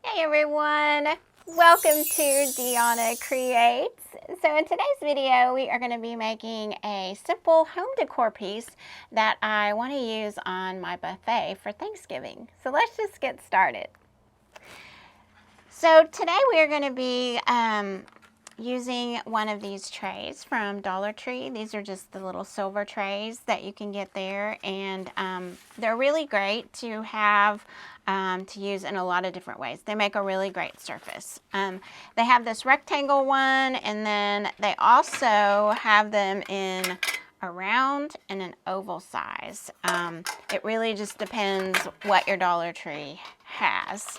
Hey everyone, welcome to Deanna Creates. So in today's video we are going to be making a simple home decor piece that I want to use on my buffet for Thanksgiving. So let's just get started. So today we are going to be using one of these trays from Dollar Tree. These are just the little silver trays that you can get there, and they're really great to have to use in a lot of different ways. They make a really great surface. They have this rectangle one, and then they also have them in a round and an oval size. It really just depends what your Dollar Tree has.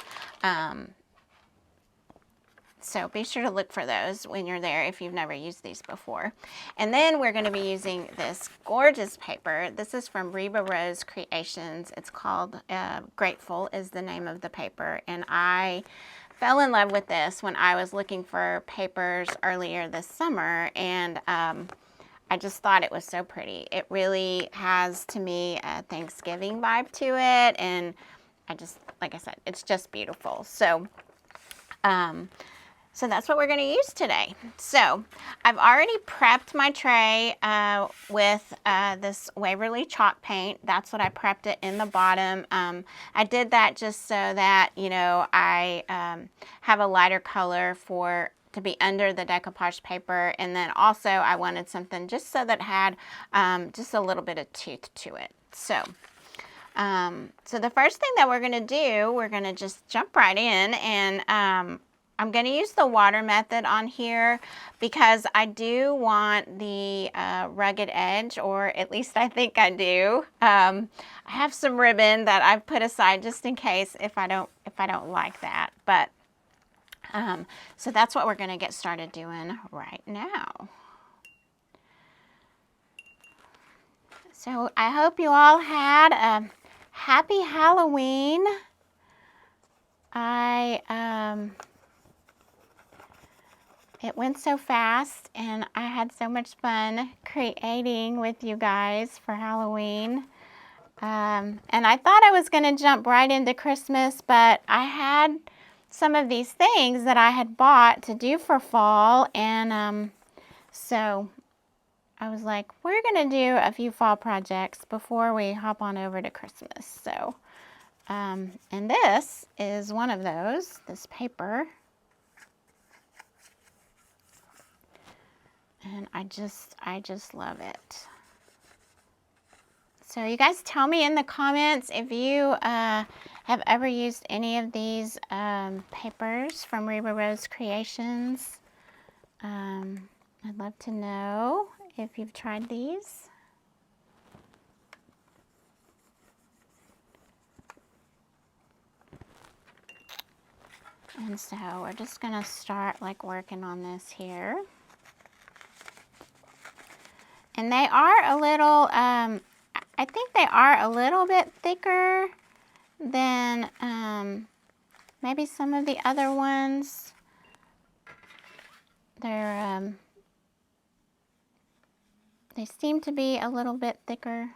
So be sure to look for those when you're there if you've never used these before. And then we're going to be using this gorgeous paper. This is from Reba Rose Creations. It's called Grateful is the name of the paper. And I fell in love with this when I was looking for papers earlier this summer. And I just thought it was so pretty. It really has, to me, a Thanksgiving vibe to it. And I just, like I said, it's just beautiful. So that's what we're going to use today. So I've already prepped my tray with this Waverly chalk paint. That's what I prepped it in the bottom. I did that just so that, you know, I have a lighter color to be under the decoupage paper. And then also I wanted something just so that had just a little bit of tooth to it. So the first thing that we're going to do, we're going to just jump right in, and I'm going to use the water method on here because I do want the rugged edge, or at least I think I do. I have some ribbon that I've put aside just in case if I don't like that. But so that's what we're going to get started doing right now. So I hope you all had a happy Halloween. It went so fast, and I had so much fun creating with you guys for Halloween. And I thought I was going to jump right into Christmas, but I had some of these things that I had bought to do for fall, and so I was like, we're going to do a few fall projects before we hop on over to Christmas. So, and this is one of those, this paper. And I just love it. So you guys tell me in the comments if you have ever used any of these papers from Reba Rose Creations. I'd love to know if you've tried these. And so we're just gonna start like working on this here. And they are a little, I think they are a little bit thicker than maybe some of the other ones. They seem to be a little bit thicker.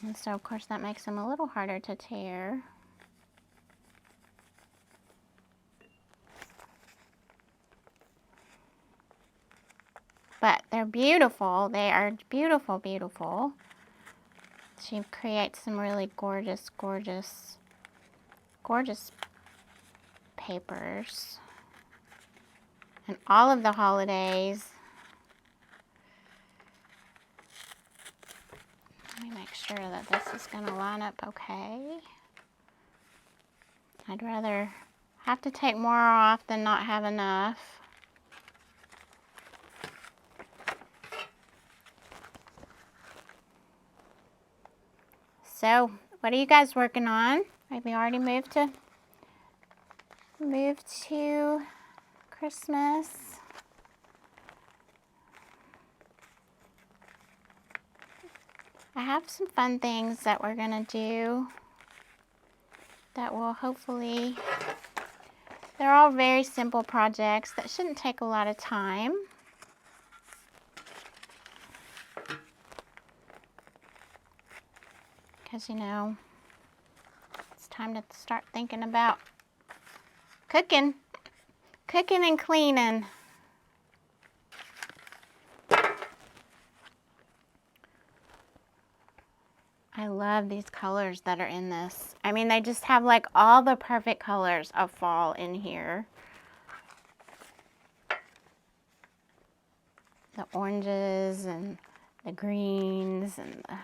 And so of course that makes them a little harder to tear. But they're beautiful. They are beautiful, beautiful. She creates some really gorgeous, gorgeous, gorgeous papers. And all of the holidays. Let me make sure that this is going to line up okay. I'd rather have to take more off than not have enough. So, what are you guys working on? Maybe already moved to Christmas. I have some fun things that we're gonna do that will hopefully, they're all very simple projects that shouldn't take a lot of time. because, you know, it's time to start thinking about cooking and cleaning. I love these colors that are in this. I mean, they just have like all the perfect colors of fall in here. The oranges and the greens and the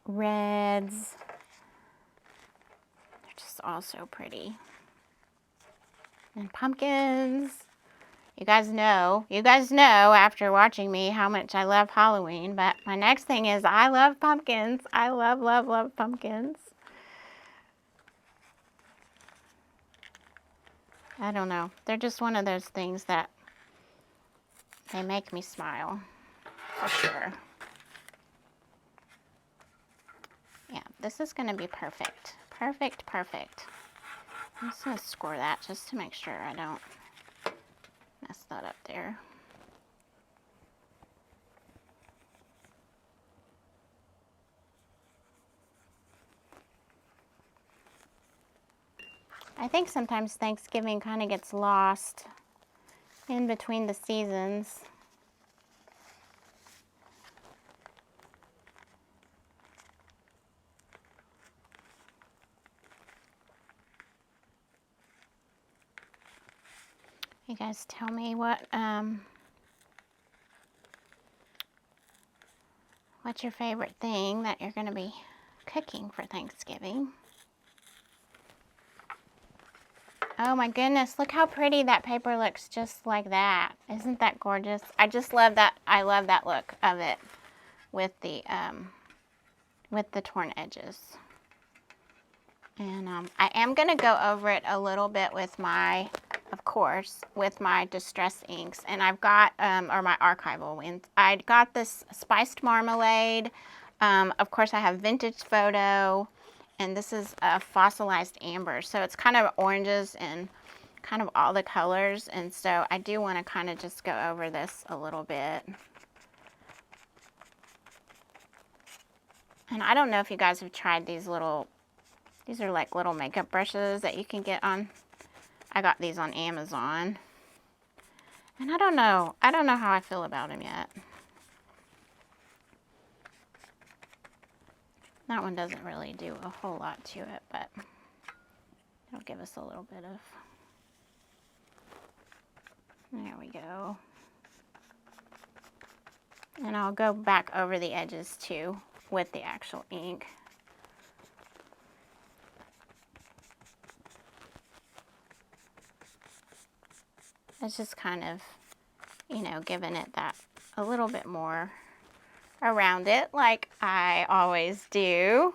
reds. They're just all so pretty. And pumpkins. You guys know after watching me how much I love Halloween, but my next thing is I love pumpkins. I love, love, love pumpkins. I don't know. They're just one of those things that they make me smile, for sure. Yeah, this is gonna be perfect. Perfect, perfect. I'm just gonna score that just to make sure I don't mess that up there. I think sometimes Thanksgiving kind of gets lost in between the seasons. You guys tell me what's your favorite thing that you're going to be cooking for Thanksgiving? Oh my goodness, look how pretty that paper looks just like that. Isn't that gorgeous? I just love that. I love that look of it with the torn edges. And I am going to go over it a little bit with my, of course, with my Distress inks. And I've got, or my archival ones. I got this Spiced Marmalade. Of course, I have Vintage Photo. And this is a Fossilized Amber. So it's kind of oranges and kind of all the colors. And so I do want to kind of just go over this a little bit. And I don't know if you guys have tried these little, these are like little makeup brushes that you can get on, I got these on Amazon. And I don't know how I feel about them yet. That one doesn't really do a whole lot to it, but it'll give us a little bit of, there we go. And I'll go back over the edges too with the actual ink. It's just kind of, you know, giving it that a little bit more around it like I always do.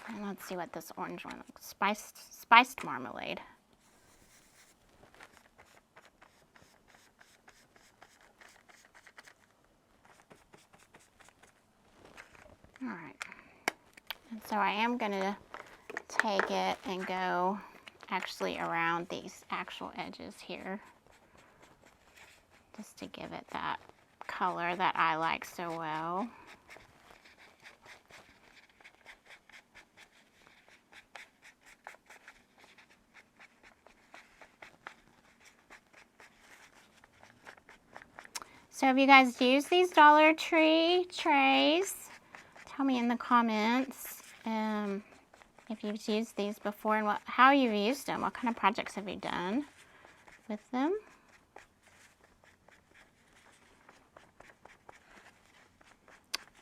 And let's see what this orange one looks like. Spiced Marmalade. All right. And so I am going to take it and go actually around these actual edges here, just to give it that color that I like so well. So have you guys used these Dollar Tree trays? Tell me in the comments if you've used these before and how you've used them. What kind of projects have you done with them?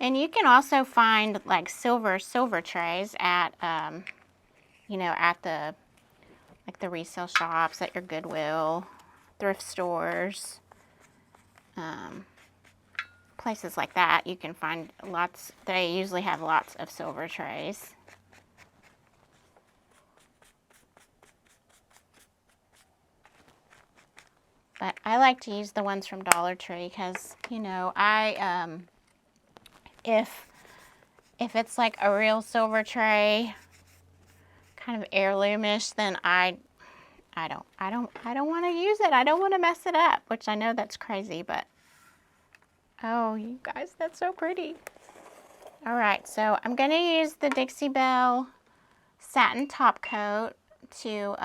And you can also find like silver trays at, you know, at the resale shops, at your Goodwill, thrift stores, places like that. You can find lots. They usually have lots of silver trays. But I like to use the ones from Dollar Tree because, you know, if it's like a real silver tray, kind of heirloomish, then I don't want to use it. I don't want to mess it up, which I know that's crazy, but Oh, you guys, that's so pretty. All right, so I'm gonna use the Dixie Belle satin top coat to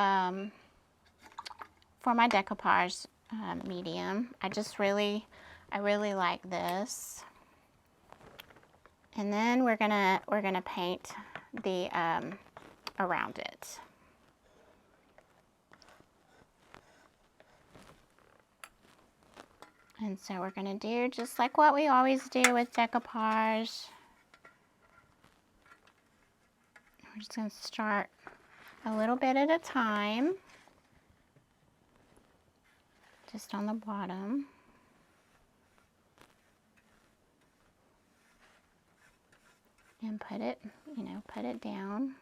for my decoupage medium. I really like this. And then we're gonna paint the around it. And so we're gonna do just like what we always do with decoupage. We're just gonna start a little bit at a time, just on the bottom. And put it, put it down.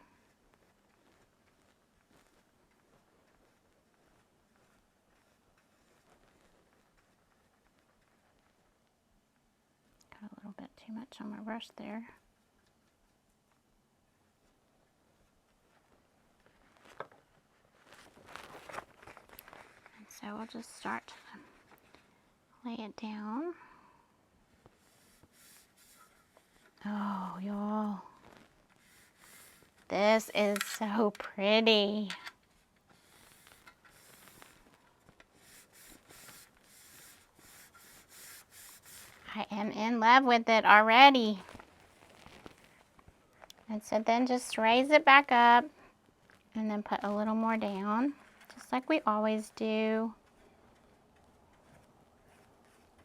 Got a little bit too much on my brush there. And so we'll just start to lay it down. Oh, y'all. This is so pretty. I am in love with it already. And so then just raise it back up and then put a little more down, just like we always do.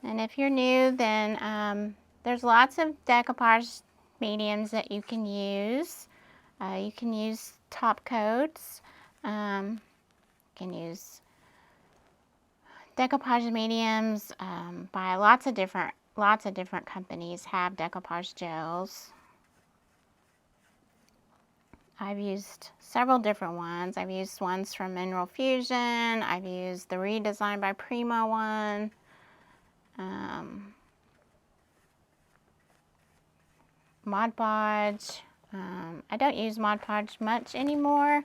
And if you're new, then there's lots of decoupage mediums that you can use. You can use top coats. You can use decoupage mediums by lots of different companies have decoupage gels. I've used several different ones. I've used ones from Mineral Fusion. I've used the Redesigned by Prima one. Mod Podge. I don't use Mod Podge much anymore,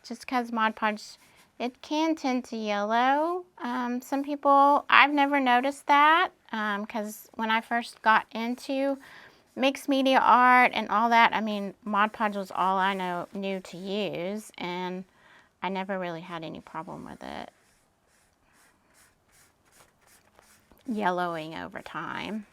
just because Mod Podge, it can tend to yellow. Some people, I've never noticed that, because when I first got into mixed media art and all that, I mean, Mod Podge was all I knew to use, and I never really had any problem with it yellowing over time.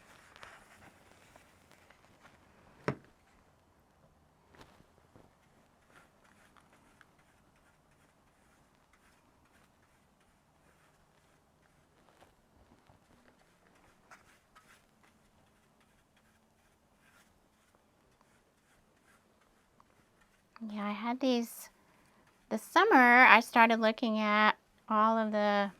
Yeah, I had these, this summer I started looking at all the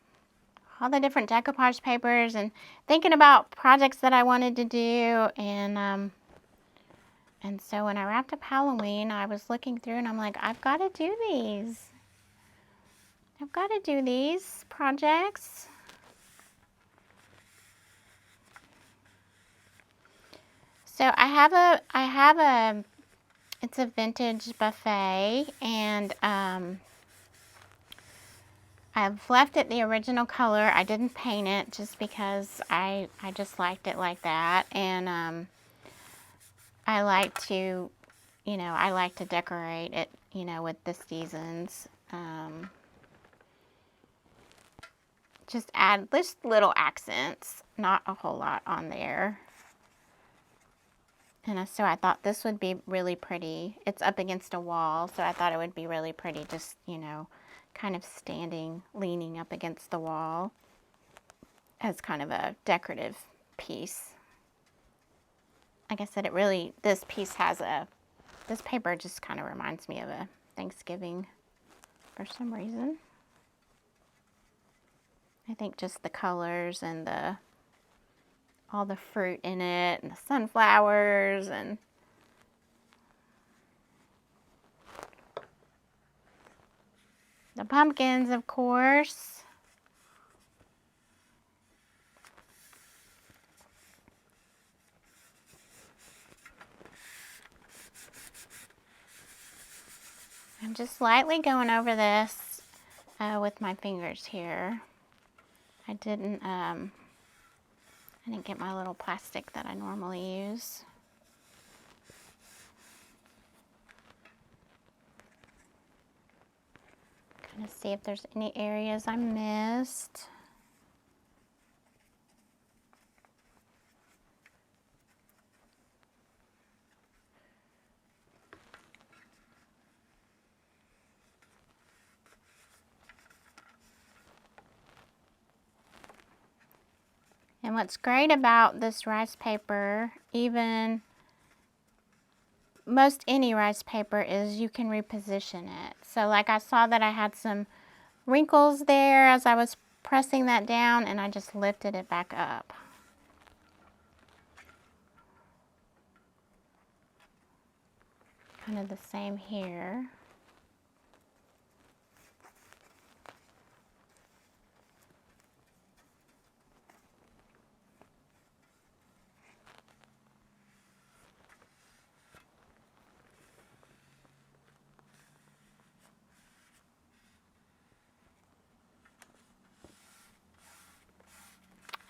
different decoupage papers and thinking about projects that I wanted to do, and so when I wrapped up Halloween, I was looking through and I'm like, I've got to do these. I've got to do these projects. So I have a it's a vintage buffet, and I've left it the original color. I didn't paint it just because I just liked it like that, and I like to, I like to decorate it, with the seasons. Just add just little accents, not a whole lot on there. And so I thought this would be really pretty. It's up against a wall, so I thought it would be really pretty just, kind of standing, leaning up against the wall as kind of a decorative piece. Like I said, this piece has this paper just kind of reminds me of a Thanksgiving for some reason. I think just the colors and all the fruit in it and the sunflowers and the pumpkins, of course. I'm just lightly going over this with my fingers here. I I didn't get my little plastic that I normally use. Kind of see if there's any areas I missed. And what's great about this rice paper, even most any rice paper, is you can reposition it. So like I saw that I had some wrinkles there as I was pressing that down, and I just lifted it back up. Kind of the same here.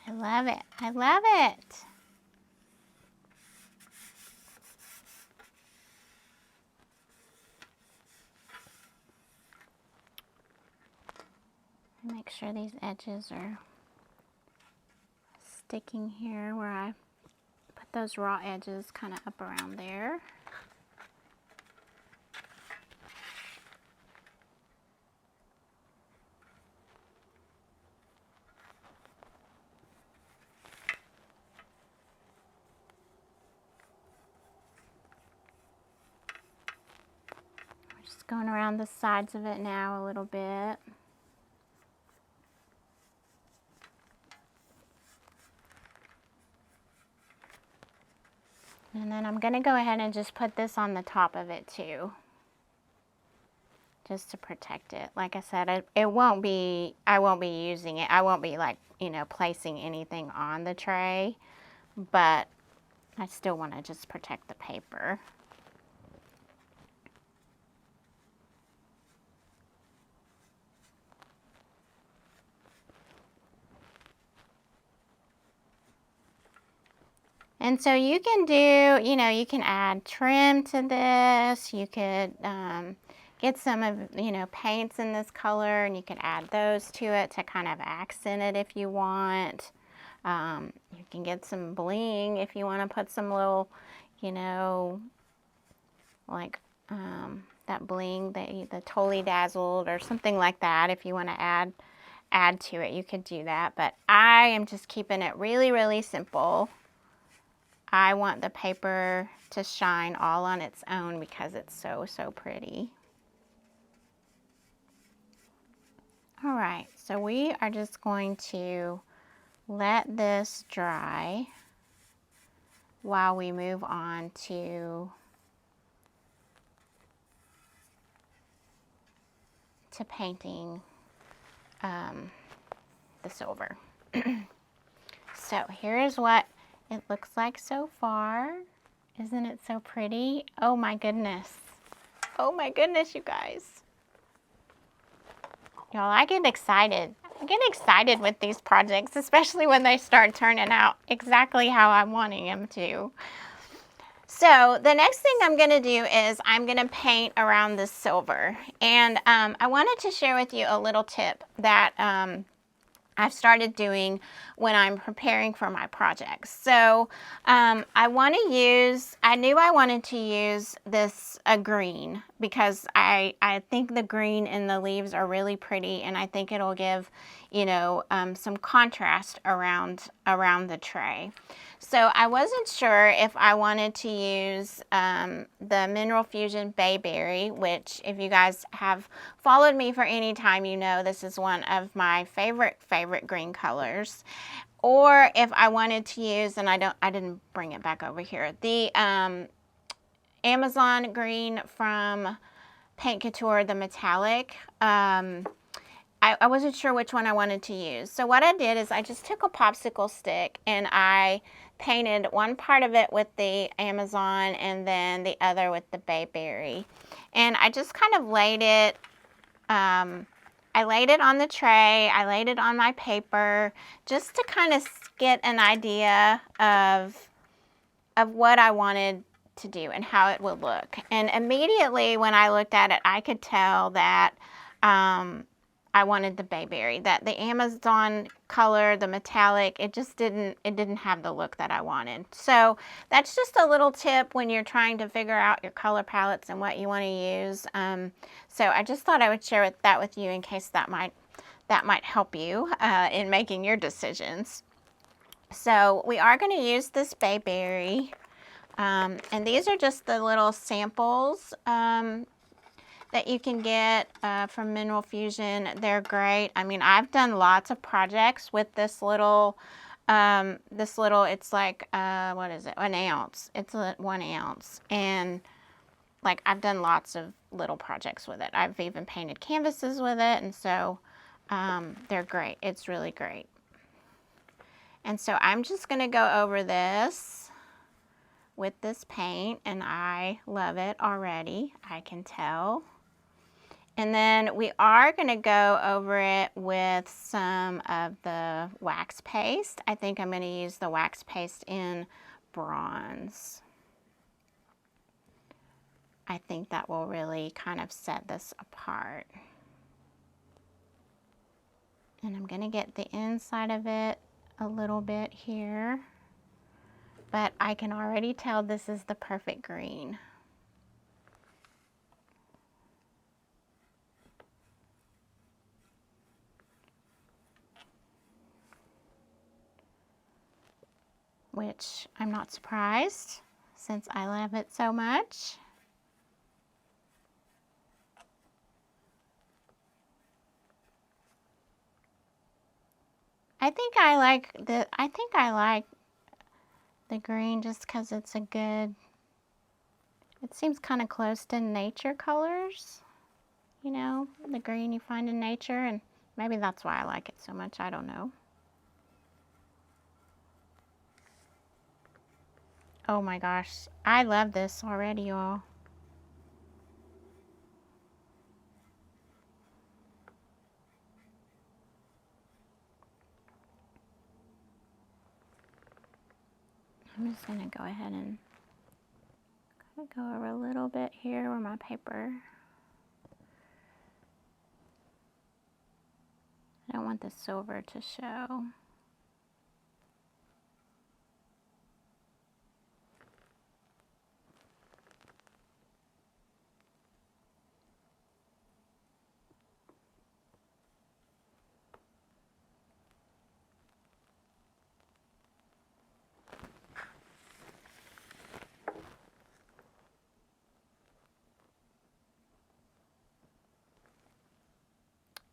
I love it. I love it. Make sure these edges are sticking here where I put those raw edges kind of up around there. Just going around the sides of it now a little bit. And then I'm going to go ahead and just put this on the top of it too, just to protect it. Like I said, I won't be using it. I won't be, like, you know, placing anything on the tray, but I still want to just protect the paper. And so you can do, you know, you can add trim to this. You could get some of, you know, paints in this color, and you could add those to it to kind of accent it if you want. You can get some bling if you want to put some little, you know, like that bling, the Totally Dazzled or something like that. If you want to add to it, you could do that. But I am just keeping it really, really simple. I want the paper to shine all on its own because it's so, so pretty. All right, so we are just going to let this dry while we move on to painting the silver. So here's what it looks like so far. Isn't it so pretty? Oh my goodness. Oh my goodness, you guys. Y'all, I get excited. I get excited with these projects, especially when they start turning out exactly how I'm wanting them to. So the next thing I'm going to do is I'm going to paint around this silver. And I wanted to share with you a little tip that I've started doing when I'm preparing for my projects. So I knew I wanted to use a green because I think the green in the leaves are really pretty, and I think it'll give, you know, some contrast around the tray. So I wasn't sure if I wanted to use the Mineral Fusion Bayberry, which, if you guys have followed me for any time, you know this is one of my favorite green colors. Or if I wanted to use, and I didn't bring it back over here, the Amazon green from Paint Couture, the metallic. I wasn't sure which one I wanted to use. So what I did is I just took a popsicle stick and I painted one part of it with the Amazon and then the other with the Bayberry. And I just kind of laid it I laid it on the tray, I laid it on my paper, just to kind of get an idea of what I wanted to do and how it would look. And immediately when I looked at it, I could tell that I wanted the bayberry, that the Amazon color, the metallic, it didn't have the look that I wanted. So that's just a little tip when you're trying to figure out your color palettes and what you want to use. So I just thought I would share that with you in case that might help you in making your decisions. So we are going to use this bayberry. And these are just the little samples that you can get from Mineral Fusion. They're great. I mean, I've done lots of projects with this little, it's like, what is it? 1 ounce. It's 1 ounce. And like, I've done lots of little projects with it. I've even painted canvases with it. And so they're great. It's really great. And so I'm just going to go over this with this paint, and I love it already, I can tell. And then we are going to go over it with some of the wax paste. I think I'm going to use the wax paste in bronze. I think that will really kind of set this apart. And I'm going to get the inside of it a little bit here. But I can already tell this is the perfect green. Which I'm not surprised since I love it so much. I think I like the green just because it's a good, it seems kind of close to nature colors, you know, the green you find in nature, and maybe that's why I like it so much, I don't know. Oh my gosh, I love this already, y'all. I'm just gonna go ahead and go over a little bit here where my paper. I don't want the silver to show.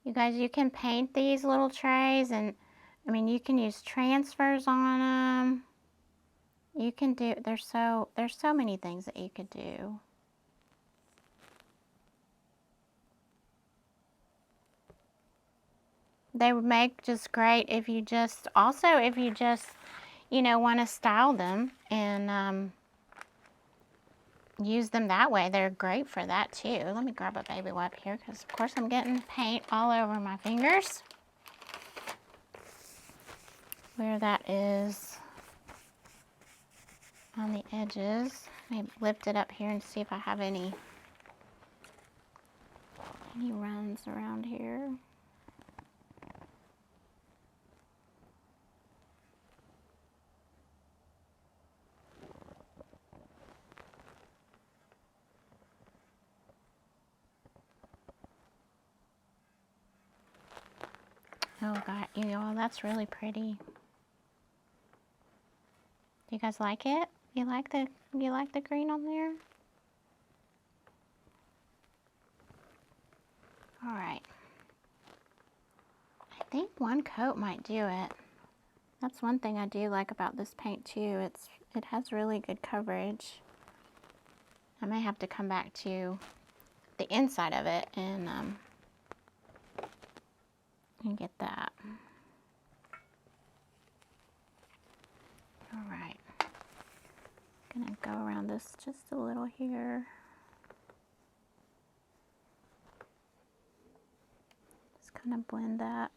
You guys, you can paint these little trays, and I mean, you can use transfers on them. You can do, there's so many things that you could do. They would make just great if you just, also if you just, you know, want to style them and use them that way. They're great for that too. Let me grab a baby wipe here because of course I'm getting paint all over my fingers. Where that is on the edges. Maybe lift it up here and see if I have any runs around here. Oh God, you all, that's really pretty. Do you guys like it? You like the green on there? All right. I think one coat might do it. That's one thing I do like about this paint too. It has really good coverage. I may have to come back to the inside of it and get that. All right. Gonna go around this just a little here. Just kind of blend that.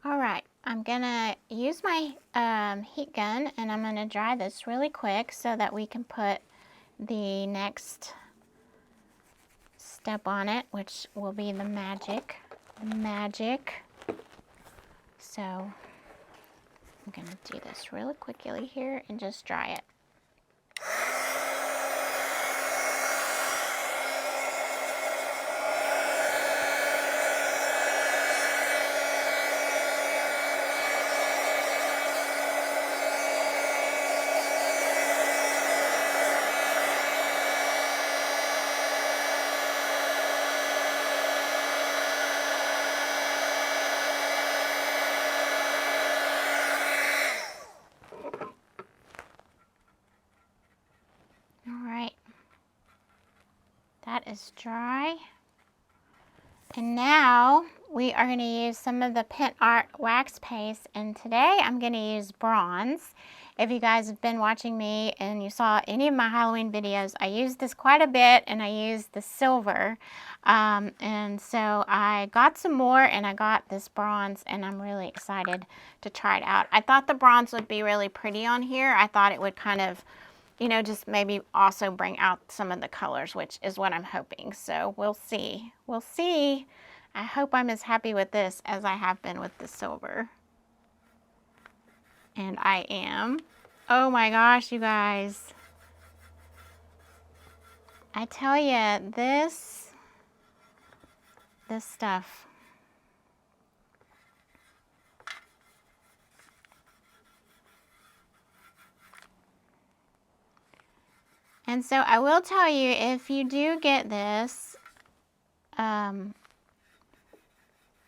All right, I'm gonna use my heat gun and I'm gonna dry this really quick so that we can put the next step on it, which will be the magic. So I'm gonna do this really quickly here and just dry it. That is dry. And now we are going to use some of the Pent Art wax paste, and today I'm going to use bronze. If you guys have been watching me and you saw any of my Halloween videos, I used this quite a bit, and I used the silver. And so I got some more and I got this bronze, and I'm really excited to try it out. I thought the bronze would be really pretty on here. I thought it would kind of, you know, just maybe also bring out some of the colors, which is what I'm hoping. So we'll see. We'll see. I hope I'm as happy with this as I have been with the silver. And I am. Oh my gosh, you guys. I tell you, this stuff. And so I will tell you, if you do get this,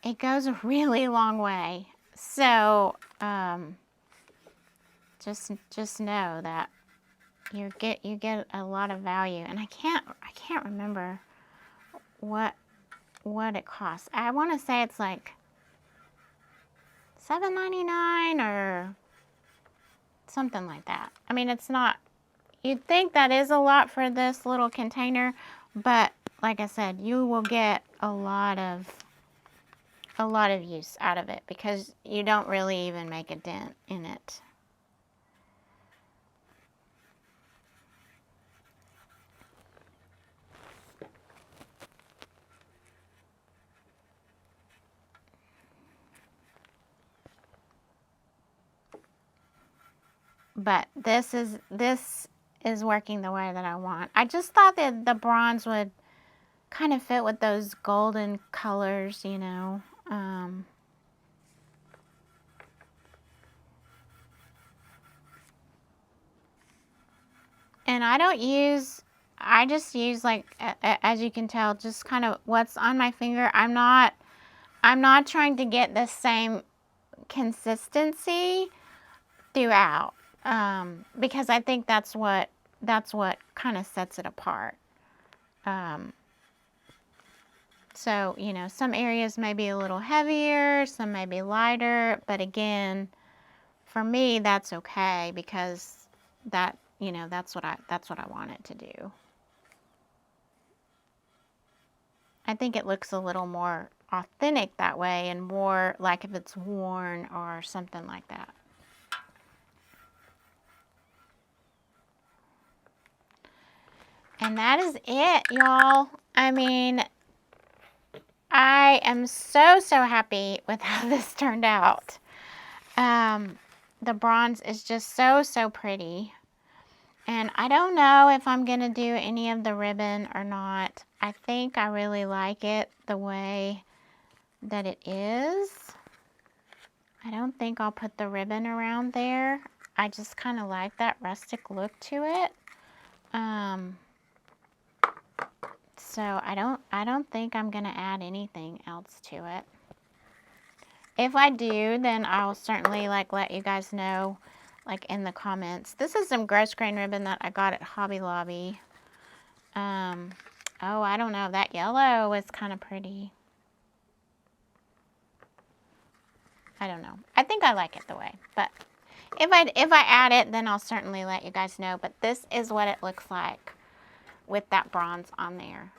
it goes a really long way. So just know that you get a lot of value. And I can't remember what it costs. I want to say it's like $7.99 or something like that. I mean, it's not. You'd think that is a lot for this little container, but like I said, you will get a lot of use out of it because you don't really even make a dent in it. But this is working the way that I want. I just thought that the bronze would kind of fit with those golden colors, you know. And I just use like, as you can tell, just kind of what's on my finger. I'm not trying to get the same consistency throughout, because I think that's what kind of sets it apart. So, you know, some areas may be a little heavier, some may be lighter, but again, for me, that's okay because that, you know, that's what I want it to do. I think it looks a little more authentic that way and more like if it's worn or something like that. And that is it, y'all. I mean, I am so happy with how this turned out. The bronze is just so pretty. And I don't know if I'm going to do any of the ribbon or not. I think I really like it the way that it is. I don't think I'll put the ribbon around there. I just kind of like that rustic look to it. So I don't think I'm going to add anything else to it. If I do, then I'll certainly like let you guys know like in the comments. This is some gross grain ribbon that I got at Hobby Lobby. Oh, I don't know. That yellow is kind of pretty. I don't know. I think I like it the way. But if I add it, then I'll certainly let you guys know. But this is what it looks like. with that bronze on there.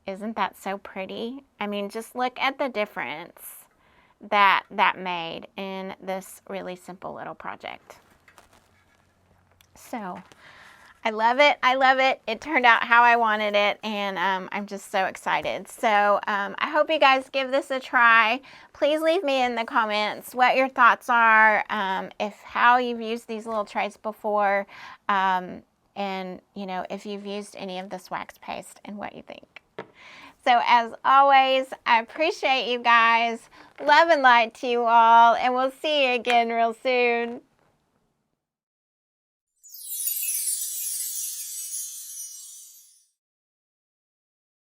Isn't that so pretty? I mean, just look at the difference that made in this really simple little project. So I love it. I love it. It turned out how I wanted it, and I'm just so excited. So I hope you guys give this a try. Please leave me in the comments what your thoughts are, how you've used these little trays before, and you know, if you've used any of this wax paste and what you think. So as always, I appreciate you guys. Love and light to you all, and we'll see you again real soon.